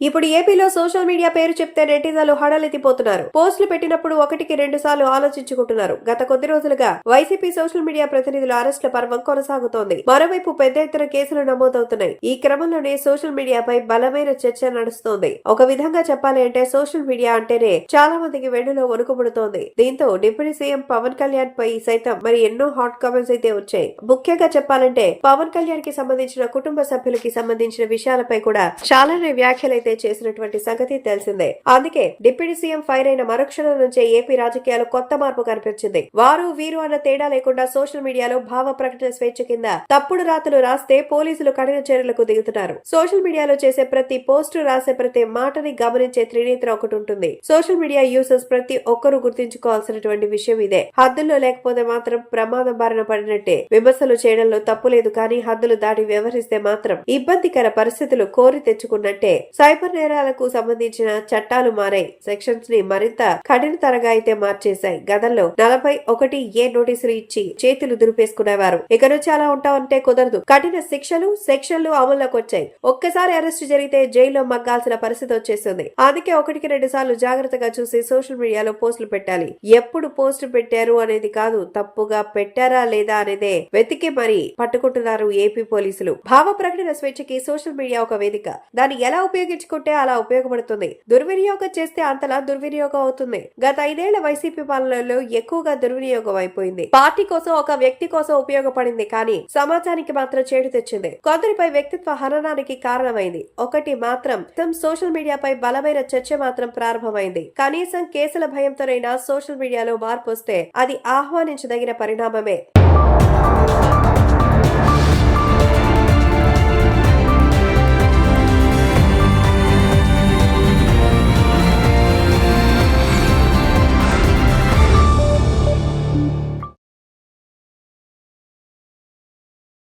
ఇప్పుడు ఏపీలో social media పేరు చెప్తే నెటిజన్లు హడలెత్తిపోతున్నారు. పోస్టులు పెట్టినప్పుడు ఒకటికి 2 సార్లు ఆలోచించుకుంటున్నారు. గత కొద్ది రోజులుగా వైసీపీ సోషల్ మీడియా ప్రతినిధుల అరెస్టుల పర్వం కొనసాగుతోంది. మరోవైపు పెద్ద ఎత్తున కేసులు నమోదవుతున్నాయి. ఈ క్రమంలోనే సోషల్ మీడియాపై బలమైన చర్చ నడుస్తోంది. ఒక విధంగా చెప్పాలి అంటే సోషల్ మీడియా అంటేనే చాలా మందికి వెన్నులో వణుకుపుడుతోంది. దీంతో డిప్యూటీ సీఎం పవన్ కళ్యాణ్ పై సైతం మరి ఎన్నో హాట్ కామెంట్స్ అయితే వచ్చాయి. ముఖ్యంగా చెప్పాలంటే పవన్ కళ్యాణ్ కి సంబంధించిన కుటుంబ సభ్యులకి సంబంధించిన విషయాలపై కూడా చాలానే వ్యాఖ్యలైతే చేసినటువంటి సంగతి తెలిసిందే. అందుకే డిప్యూటీ సీఎం ఫైర్ అయిన మరుక్షణం నుంచే ఏపీ రాజకీయాలు కొత్త మార్పు కనిపించింది. వారు వీరు అన్న తేడా లేకుండా సోషల్ మీడియాలో భావ ప్రకటన స్వేచ్ఛ కింద తప్పుడు రాతలు రాస్తే పోలీసులు కఠిన చర్యలకు దిగుతున్నారు. సోషల్ మీడియాలో చేసే ప్రతి పోస్టు రాసే ప్రతి మాటని గమనించే త్రినేత్ర ఒకటి ఉంటుంది. సోషల్ మీడియా యూజర్స్ ప్రతి ఒక్కరూ గుర్తించుకోవాల్సినటువంటి విషయం ఇదే. హద్దుల్లో లేకపోతే మాత్రం ప్రమాదం బారిన పడినట్టే. విమర్శలు చేయడంలో తప్పు లేదు, కానీ హద్దులు దాటి వ్యవహరిస్తే మాత్రం ఇబ్బందికర పరిస్థితులు కోరి తెచ్చుకున్నట్టే. సైబర్ నేరాలకు సంబంధించిన చట్టాలు మారాయి. సెక్షన్స్ ని మరింత కఠినతరంగా అయితే మార్చేశాయి. గతంలో 41A నోటీసులు ఇచ్చి చేతులు దులిపేసుకునేవారు. ఇక నుంచి అలా ఉంటామంటే కుదరదు. కఠిన సెక్షన్లు అమల్లోకి వచ్చాయి. ఒక్కసారి అరెస్ట్ జరిగితే జైల్లో మగ్గాల్సిన పరిస్థితి వచ్చేస్తుంది. అందుకే ఒకటికి 2 సార్లు జాగ్రత్తగా చూసి సోషల్ మీడియాలో పోస్టులు పెట్టాలి. ఎప్పుడు పోస్టు పెట్టారు అనేది కాదు, తప్పుగా పెట్టారా లేదా అనేదే వెతికి మరి పట్టుకుంటున్నారు ఏపీ పోలీసులు. భావ ప్రకటన స్వేచ్ఛకి సోషల్ మీడియా ఒక వేదిక. దాన్ని ఎలా ఉపయోగించుకుంటే అలా ఉపయోగపడుతుంది. దుర్వినియోగం చేస్తే అంతలా దుర్వినియోగం అవుతుంది. గత 5 ఏళ్ల వైసీపీ పాలనలో ఎక్కువగా దుర్వినియోగం అయిపోయింది. పార్టీ కోసం, ఒక వ్యక్తి కోసం ఉపయోగపడింది, కానీ సమాజానికి మాత్రం చేడు తెచ్చింది. కొందరిపై వ్యక్తిత్వ హననానికి కారణమైంది. ఒకటి మాత్రం సోషల్ మీడియాపై బలమైన చర్చ మాత్రం ప్రారంభమైంది. కనీసం కేసుల భయంతోనైనా సోషల్ మీడియాలో మార్పు వస్తే అది ఆహ్వానించదగిన పరిణామమే.